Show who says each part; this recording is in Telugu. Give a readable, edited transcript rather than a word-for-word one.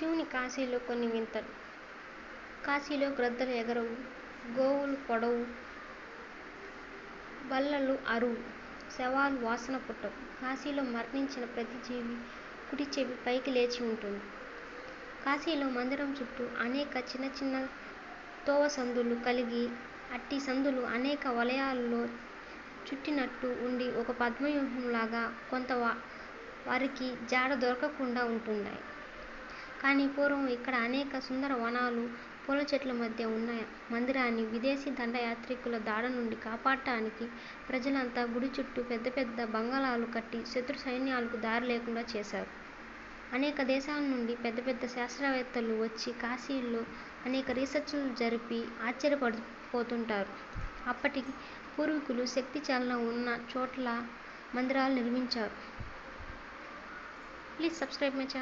Speaker 1: శివుని కాశీలో కొన్ని వింతలు. కాశీలో గ్రద్దలు ఎగరవు, గోవులు పొడవు, బల్లలు అరువు, శవాలు వాసన పుట్టవు. కాశీలో మరణించిన ప్రతి జీవి కుడి చెవి పైకి లేచి ఉంటుంది. కాశీలో మందిరం చుట్టూ అనేక చిన్న చిన్న తోవ సందులు కలిగి, అట్టి సందులు అనేక వలయాలలో చుట్టినట్టు ఉండి ఒక పద్మవ్యూహంలాగా కొంత వారికి జాడ దొరకకుండా ఉంటున్నాయి. కానీ పూర్వం ఇక్కడ అనేక సుందర వనాలు, పూల చెట్ల మధ్య ఉన్న మందిరాన్ని విదేశీ దండయాత్రికుల దాడి నుండి కాపాడటానికి ప్రజలంతా గుడి చుట్టూ పెద్ద పెద్ద బంగళాలు కట్టి శత్రు సైన్యాలకు దారి లేకుండా చేశారు. అనేక దేశాల నుండి పెద్ద పెద్ద శాస్త్రవేత్తలు వచ్చి కాశీలో అనేక రీసెర్చ్లు జరిపి ఆశ్చర్యపోతుంటారు. అప్పటి పూర్వీకులు శక్తి చలనం ఉన్న చోట్ల మందిరాలు నిర్మించారు. Please subscribe my channel.